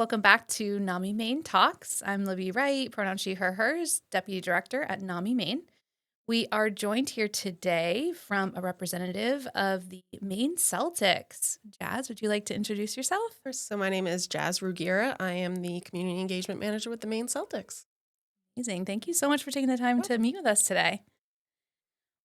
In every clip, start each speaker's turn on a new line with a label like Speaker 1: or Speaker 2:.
Speaker 1: Welcome back to NAMI Maine Talks. I'm Libby Wright, pronoun she, her, hers, Deputy Director at NAMI Maine. We are joined here today from a representative of the Maine Celtics. Jazz, would you like to introduce yourself?
Speaker 2: So my name is Rugira. I am the Community Engagement Manager with the Maine Celtics.
Speaker 1: Amazing. Thank you so much for taking the time to
Speaker 2: Welcome.
Speaker 1: meet with us today.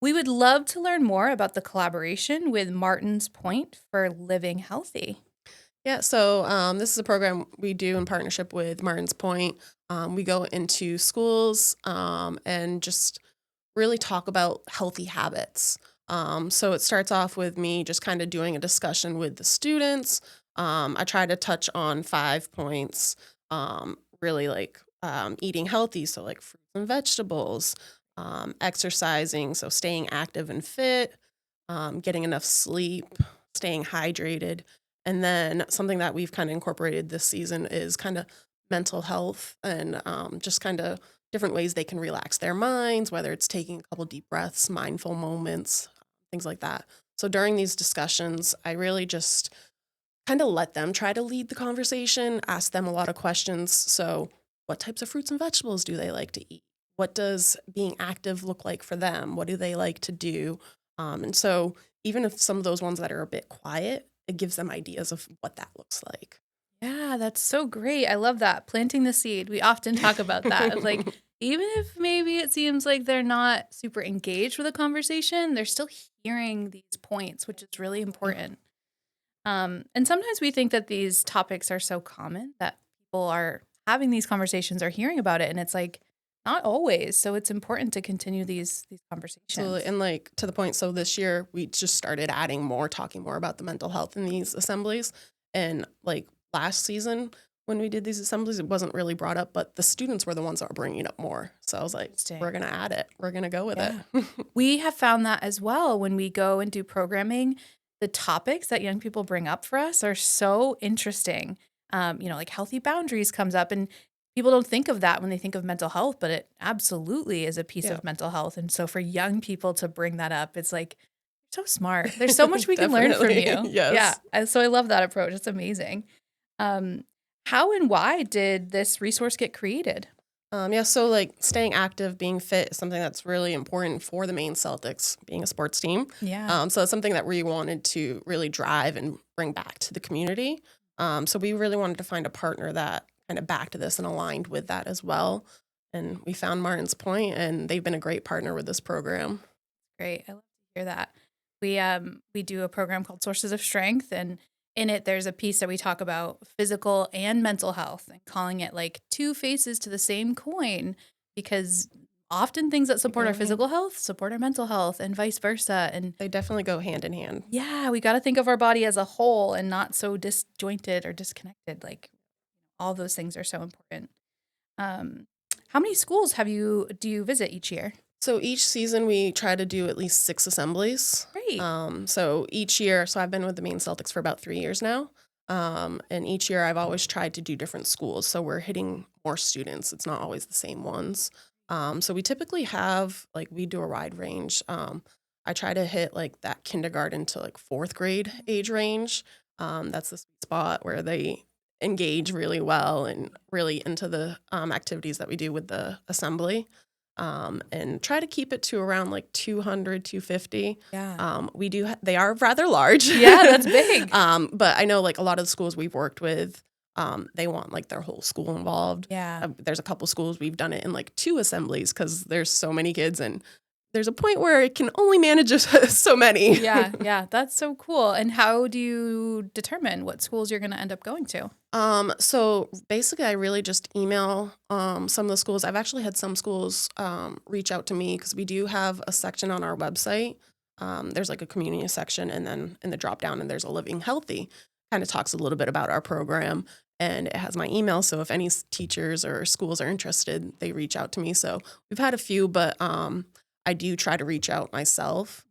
Speaker 1: We would love to learn more about the collaboration with Martin's Point for Living Healthy.
Speaker 2: Yeah, so this is a program we do in partnership with Martin's Point. We go into schools and just really talk about healthy habits. So it starts off with me just kind of doing a discussion with the students. I try to touch on 5 points, really like eating healthy, so like fruits and vegetables, exercising, so staying active and fit, getting enough sleep, staying hydrated. And then something that we've kind of incorporated this season is kind of mental health and just kind of different ways they can relax their minds, whether it's taking a couple deep breaths, mindful moments, things like that. So during these discussions, I really just kind of let them try to lead the conversation, ask them a lot of questions. So, what types of fruits and vegetables do they like to eat? What does being active look like for them? What do they like to do? And so, even if some of those ones that are a bit quiet, it gives them ideas of what that looks like.
Speaker 1: Yeah, that's so great. I love that. Planting the seed. We often talk about that. Like, even if maybe it seems like they're not super engaged with a conversation, they're still hearing these points, which is really important. And sometimes we think that these topics are so common that people are having these conversations or hearing about it. And it's like, not always. So it's important to continue these conversations.
Speaker 2: Absolutely. And like to the point, so this year we just started adding more, talking more about the mental health in these assemblies. And like last season, when we did these assemblies, it wasn't really brought up, but the students were the ones that were bringing it up more. So I was like, we're going to add it. We're going to go with it.
Speaker 1: We have found that as well when we go and do programming. The topics that young people bring up for us are so interesting. Like healthy boundaries comes up, and people don't think of that when they think of mental health, but it absolutely is a piece of mental health. And so for young people to bring that up, it's like, you're so smart. There's so much we can learn from you.
Speaker 2: Yes.
Speaker 1: Yeah. So I love that approach. It's amazing. How and why did this resource get created?
Speaker 2: So like staying active, being fit is something that's really important for the Maine Celtics, being a sports team.
Speaker 1: Yeah.
Speaker 2: So it's something that we wanted to really drive and bring back to the community. So we really wanted to find a partner that kind of backed this and aligned with that as well. And we found Martin's Point, and they've been a great partner with this program.
Speaker 1: Great. I love to hear that. We do a program called Sources of Strength, and in it there's a piece that we talk about physical and mental health and calling it like two faces to the same coin, because often things that support our physical health support our mental health and vice versa. And
Speaker 2: they definitely go hand in hand.
Speaker 1: Yeah, we got to think of our body as a whole and not so disjointed or disconnected. Like all those things are so important. How many schools do you visit each year?
Speaker 2: So each season we try to do at least 6 assemblies.
Speaker 1: Great.
Speaker 2: So each year, so I've been with the Maine Celtics for about 3 years now. And each year I've always tried to do different schools. So we're hitting more students. It's not always the same ones. So we typically have, like, we do a wide range. I try to hit like that kindergarten to like 4th grade age range. That's the sweet spot where they engage really well and really into the activities that we do with the assembly. And try to keep it to around like 200, 250.
Speaker 1: Yeah.
Speaker 2: They are rather large.
Speaker 1: Yeah, that's big.
Speaker 2: But I know like a lot of the schools we've worked with, they want like their whole school involved.
Speaker 1: Yeah.
Speaker 2: There's a couple schools we've done it in like 2 assemblies because there's so many kids, and there's a point where it can only manage so many.
Speaker 1: Yeah, that's so cool. And how do you determine what schools you're going to end up going to?
Speaker 2: So basically I really just email some of the schools. I've actually had some schools reach out to me because we do have a section on our website. There's like a community section, and then in the drop down and there's a living healthy. Kind of talks a little bit about our program, and it has my email. So if any teachers or schools are interested, they reach out to me. So we've had a few, but I do try to reach out myself.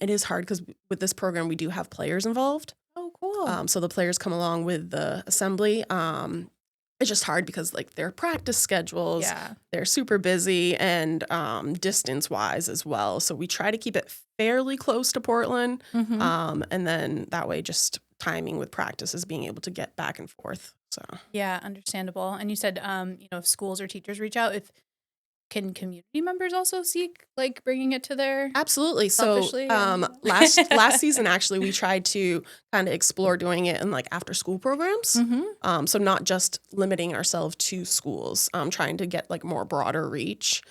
Speaker 2: It is hard because with this program, we do have players involved.
Speaker 1: Oh, cool.
Speaker 2: So the players come along with the assembly. It's just hard because like their practice schedules, they're super busy, and distance wise as well. So we try to keep it fairly close to Portland. And then that way just timing with practice is being able to get back and forth. So
Speaker 1: Yeah, understandable. And you said, if schools or teachers reach out, if can community members also seek like bringing it to their
Speaker 2: absolutely. So
Speaker 1: selfishly? And
Speaker 2: last season, actually, we tried to kind of explore doing it in like after school programs.
Speaker 1: hmm
Speaker 2: So not just limiting ourselves to schools, trying to get like more broader reach.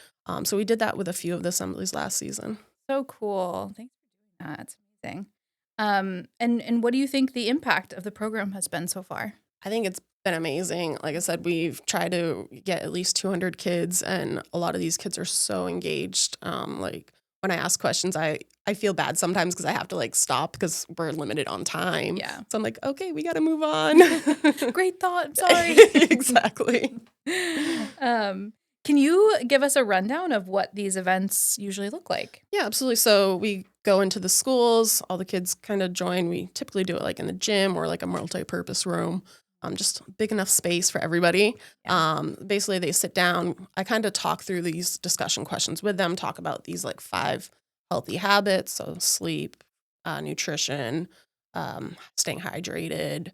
Speaker 2: So we did that with a few of the assemblies last season.
Speaker 1: So cool. Thanks for doing that. It's amazing. And what do you think the impact of the program has been so far?
Speaker 2: I think it's been amazing. Like I said, we've tried to get at least 200 kids, and a lot of these kids are so engaged. Like when I ask questions, I feel bad sometimes because I have to like stop because we're limited on time.
Speaker 1: Yeah.
Speaker 2: So I'm like, okay, we got to move on.
Speaker 1: Great thought. I'm sorry.
Speaker 2: Exactly.
Speaker 1: Can you give us a rundown of what these events usually look like?
Speaker 2: Yeah, absolutely. So we go into the schools, all the kids kind of join. We typically do it like in the gym or like a multi-purpose room, just big enough space for everybody.
Speaker 1: Yeah.
Speaker 2: Basically, they sit down. I kind of talk through these discussion questions with them, talk about these like 5 healthy habits. So sleep, nutrition, staying hydrated,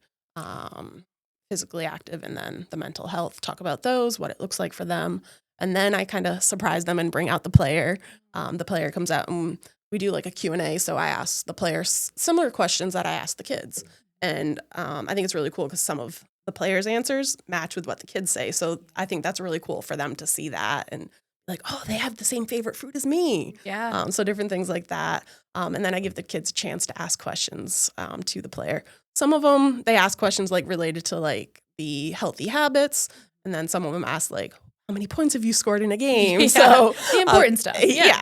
Speaker 2: physically active, and then the mental health, talk about those, what it looks like for them. And then I kind of surprise them and bring out the player. The player comes out and we do like a Q&A. So I ask the players similar questions that I ask the kids. And I think it's really cool because some of the players' answers match with what the kids say. So I think that's really cool for them to see that and like, oh, they have the same favorite fruit as me.
Speaker 1: Yeah.
Speaker 2: So different things like that. And then I give the kids a chance to ask questions to the player. Some of them, they ask questions like related to like the healthy habits. And then some of them ask like, how many points have you scored in a game?
Speaker 1: Yeah,
Speaker 2: So
Speaker 1: the important stuff. Yeah.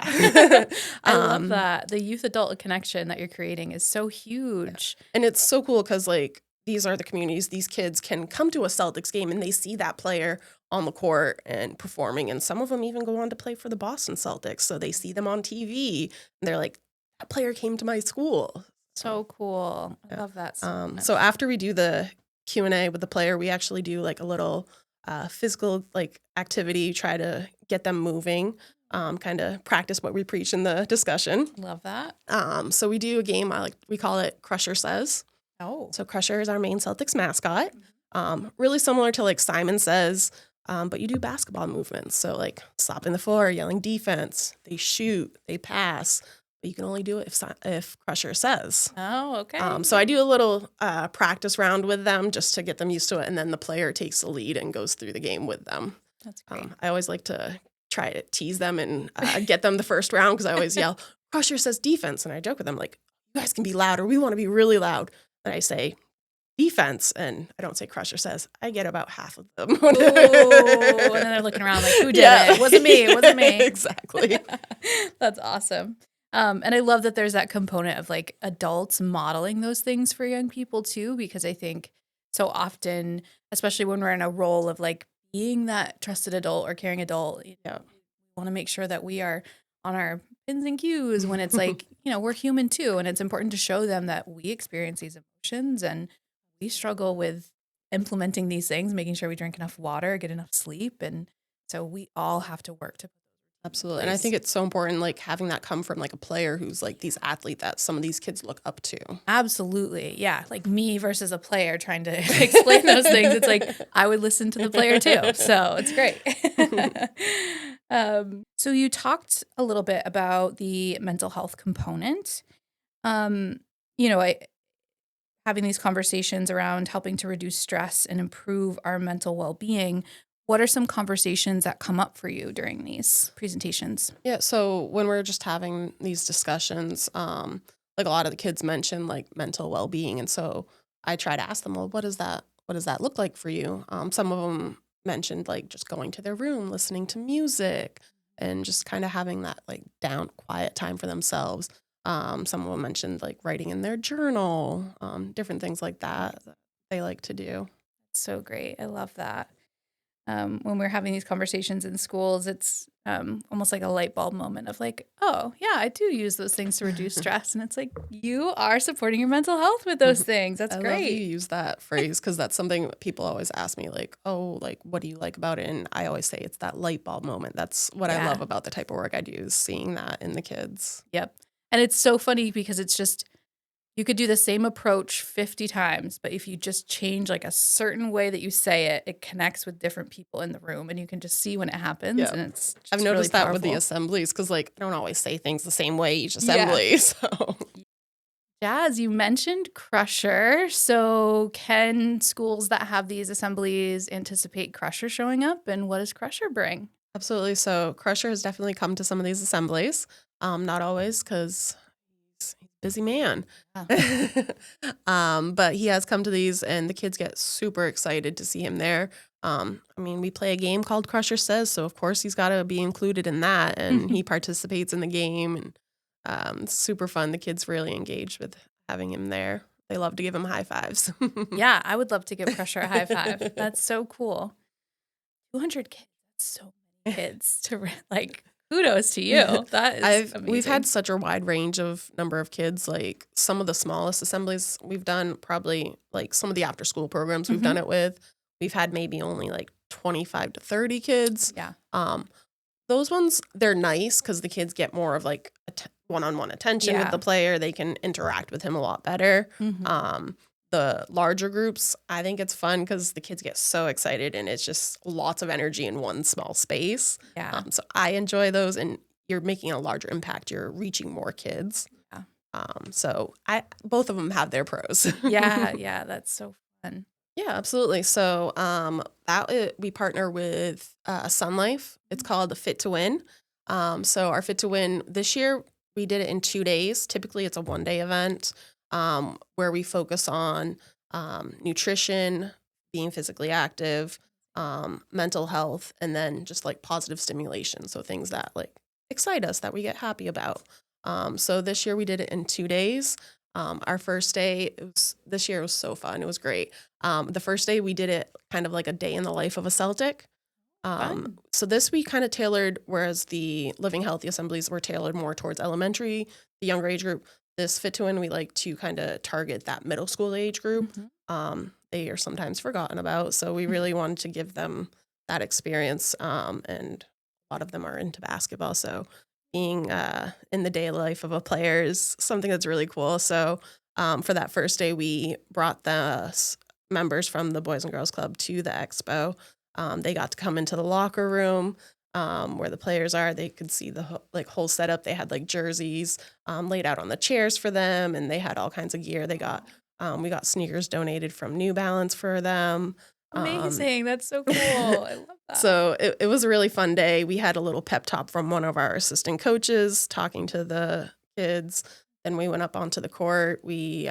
Speaker 1: I love
Speaker 2: Um,
Speaker 1: that. The youth adult connection that you're creating is so huge.
Speaker 2: And it's so cool because like these are the communities, these kids can come to a Celtics game and they see that player on the court and performing. And some of them even go on to play for the Boston Celtics. So they see them on TV and they're like, that player came to my school.
Speaker 1: So cool. I
Speaker 2: Yeah.
Speaker 1: love that so much.
Speaker 2: So after we do the Q&A with the player, we actually do like a little physical like activity, try to get them moving, kind of practice what we preach in the discussion.
Speaker 1: Love that.
Speaker 2: So we do a game, we call it Crusher Says.
Speaker 1: Oh.
Speaker 2: So Crusher is our Maine Celtics mascot. Really similar to like Simon Says, but you do basketball movements. So like stopping the floor, yelling defense, they shoot, they pass. But you can only do it if Crusher says.
Speaker 1: Oh, okay.
Speaker 2: So I do a little practice round with them just to get them used to it, and then the player takes the lead and goes through the game with them.
Speaker 1: That's great.
Speaker 2: I always like to try to tease them and get them the first round because I always yell, Crusher says defense. And I joke with them like, you guys can be louder. We want to be really loud. And I say defense. And I don't say Crusher says. I get about half of them.
Speaker 1: Ooh, and then they're looking around like, who did it? It wasn't me. It wasn't me.
Speaker 2: Exactly.
Speaker 1: That's awesome. And I love that there's that component of like adults modeling those things for young people too, because I think so often, especially when we're in a role of like being that trusted adult or caring adult, we want to make sure that we are on our pins and cues when it's like, we're human too. And it's important to show them that we experience these emotions and we struggle with implementing these things, making sure we drink enough water, get enough sleep. And so we all have to work to
Speaker 2: Absolutely. And I think it's so important, like having that come from like a player who's like these athlete that some of these kids look up to.
Speaker 1: Absolutely. Yeah. Like me versus a player trying to explain those things. It's like I would listen to the player too. So it's great. So you talked a little bit about the mental health component. Having these conversations around helping to reduce stress and improve our mental well-being. What are some conversations that come up for you during these presentations?
Speaker 2: Yeah, so when we're just having these discussions, like a lot of the kids mention like mental well-being, and so I try to ask them, well, what does that look like for you? Some of them mentioned like just going to their room, listening to music, and just kind of having that like down quiet time for themselves. Some of them mentioned like writing in their journal, different things like that they like to do.
Speaker 1: So great. I love that. When we're having these conversations in schools, it's almost like a light bulb moment of like, oh, yeah, I do use those things to reduce stress. And it's like, you are supporting your mental health with those things. That's
Speaker 2: I
Speaker 1: great.
Speaker 2: love you use that phrase because that's something people always ask me like, oh, like, what do you like about it? And I always say it's that light bulb moment. That's what I love about the type of work I do is seeing that in the kids.
Speaker 1: Yep. And it's so funny because it's just You could do the same approach 50 times, but if you just change like a certain way that you say it, it connects with different people in the room and you can just see when it happens
Speaker 2: Yeah.
Speaker 1: and it's
Speaker 2: I've
Speaker 1: just really
Speaker 2: noticed that with the
Speaker 1: powerful.
Speaker 2: assemblies because, like, I don't always say things the same way each
Speaker 1: Yeah.
Speaker 2: assembly. So,
Speaker 1: Jazz, you mentioned Crusher. So can schools that have these assemblies anticipate Crusher showing up and what does Crusher bring?
Speaker 2: absolutely. So, Crusher has definitely come to some of these assemblies. Not always because he's a busy man.
Speaker 1: Yeah.
Speaker 2: But he has come to these, and the kids get super excited to see him there. I mean, we play a game called Crusher Says, so of course he's got to be included in that, and he participates in the game, and it's super fun. The kids really engage with having him there. They love to give him high fives.
Speaker 1: Yeah, I would love to give Crusher a high five. That's so cool. 200 kids. That's so many kids to like. Kudos to you. That is
Speaker 2: We've had
Speaker 1: amazing.
Speaker 2: such a wide range of number of kids. Like some of the smallest assemblies we've done, probably like some of the after school programs we've done it with. We've had maybe only like 25 to 30 kids.
Speaker 1: Yeah.
Speaker 2: Those ones, they're nice because the kids get more of like one-on-one attention with
Speaker 1: Yeah.
Speaker 2: the player. They can interact with him a lot better.
Speaker 1: Mhm.
Speaker 2: The larger groups, I think it's fun because the kids get so excited and it's just lots of energy in one small space.
Speaker 1: Yeah.
Speaker 2: So I enjoy those, and you're making a larger impact. You're reaching more kids.
Speaker 1: Yeah.
Speaker 2: So both of them have their pros.
Speaker 1: Yeah. Yeah. That's so fun.
Speaker 2: Yeah, absolutely. So we partner with Sun Life. It's called the Fit to Win. So our Fit to Win this year, we did it in 2 days. Typically, it's a 1-day event where we focus on nutrition, being physically active, mental health, and then just like positive stimulation. So things that like excite us that we get happy about. So this year we did it in 2 days. Our first day, this year was so fun. It was great. The first day we did it kind of like a day in the life of a Celtic.
Speaker 1: Fun.
Speaker 2: So this we kind of tailored, whereas the Living Healthy assemblies were tailored more towards elementary, the younger age group. This Fit to Win, we like to kind of target that middle school age group. They are sometimes forgotten about, so we really wanted to give them that experience. And a lot of them are into basketball, so being in the daily life of a player is something that's really cool. So for that first day, we brought the members from the Boys and Girls Club to the expo. They got to come into the locker room where the players are. They could see the whole setup. They had like jerseys laid out on the chairs for them, and they had all kinds of gear. We got sneakers donated from New Balance for them.
Speaker 1: Amazing. That's so cool. I love that.
Speaker 2: So it was a really fun day. We had a little pep talk from one of our assistant coaches talking to the kids. Then we went up onto the court. We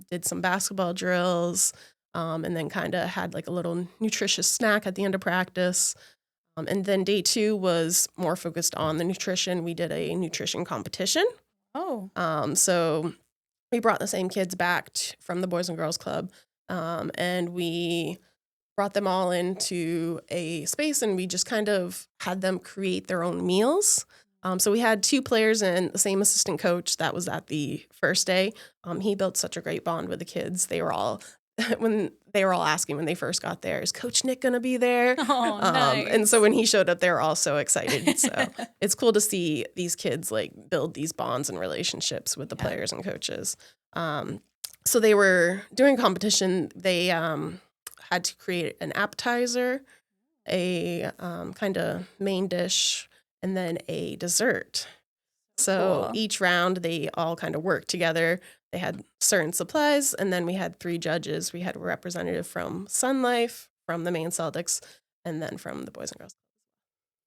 Speaker 2: did some basketball drills and then kind of had like a little nutritious snack at the end of practice. And then day 2 was more focused on the nutrition. We did a nutrition competition.
Speaker 1: Oh.
Speaker 2: So we brought the same kids back from the Boys and Girls Club, and we brought them all into a space, and we just kind of had them create their own meals. So we had 2 players and the same assistant coach that was at the first day. He built such a great bond with the kids. They were all when they were all asking when they first got there, is Coach Nick going to be there?
Speaker 1: Oh,
Speaker 2: And
Speaker 1: nice.
Speaker 2: so when he showed up, they were all so excited. So it's cool to see these kids like build these bonds and relationships with the players and coaches. So they were doing competition. They had to create an appetizer, a kind of main dish, and then a dessert. So
Speaker 1: Cool.
Speaker 2: each round, they all kind of worked together. They had certain supplies, and then we had 3 judges. We had a representative from Sun Life, from the Maine Celtics, and then from the Boys and Girls.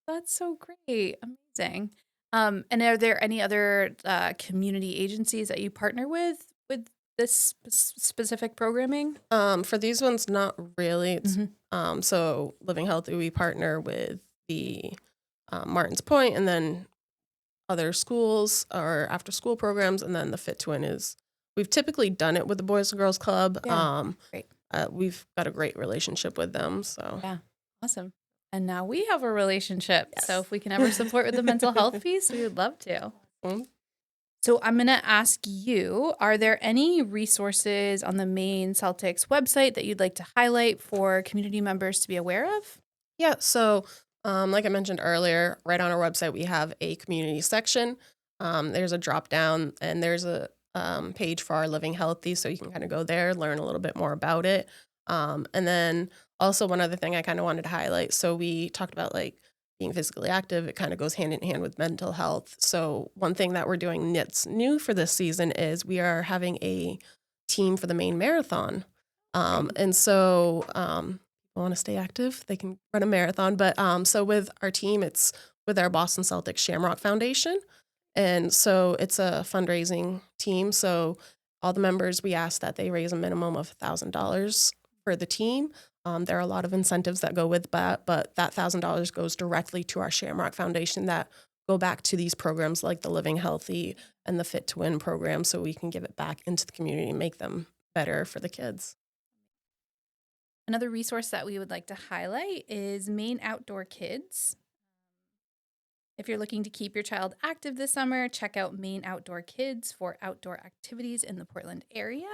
Speaker 1: That's so great. Amazing. And are there any other community agencies that you partner with this specific programming?
Speaker 2: For these ones, not really. It's,
Speaker 1: Mhm.
Speaker 2: so Living Healthy, we partner with the Martins Point, and then other schools or after school programs, and then the Fit to Win is, we've typically done it with the Boys and Girls Club.
Speaker 1: Yeah, great.
Speaker 2: We've got a great relationship with them. So
Speaker 1: Yeah, awesome. And now we have a relationship. So
Speaker 2: Yes.
Speaker 1: if we can ever support with the mental health piece, we would love to.
Speaker 2: Mhm.
Speaker 1: So I'm going to ask you, are there any resources on the Maine Celtics website that you'd like to highlight for community members to be aware of?
Speaker 2: Yeah, so like I mentioned earlier, right on our website, we have a community section. There's a drop down, and there's a page for our Living Healthy, so you can kind of go there, learn a little bit more about it. And then also one other thing I kind of wanted to highlight. So we talked about like being physically active. It kind of goes hand in hand with mental health. So one thing that we're doing that's new for this season is we are having a team for the Maine Marathon. And so people want to stay active, they can run a marathon. But so with our team, it's with our Boston Celtics Shamrock Foundation. And so it's a fundraising team. So all the members, we ask that they raise a minimum of $1,000 for the team. There are a lot of incentives that go with that, but that $1,000 goes directly to our Shamrock Foundation that go back to these programs like the Living Healthy and the Fit to Win program, so we can give it back into the community and make them better for the kids.
Speaker 1: Another resource that we would like to highlight is Maine Outdoor Kids. If you're looking to keep your child active this summer, check out Maine Outdoor Kids for outdoor activities in the Portland area.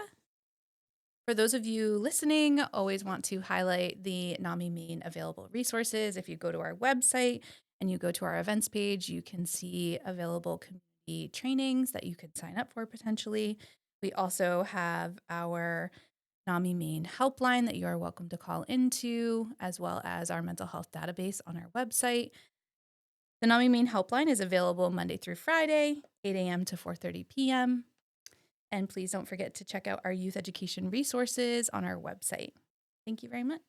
Speaker 1: For those of you listening, always want to highlight the NAMI Maine available resources. If you go to our website and you go to our events page, you can see available community trainings that you could sign up for potentially. We also have our NAMI Maine helpline that you are welcome to call into, as well as our mental health database on our website. The NAMI Maine helpline is available Monday through Friday, 8 a.m. to 4:30 p.m. And please don't forget to check out our youth education resources on our website. Thank you very much.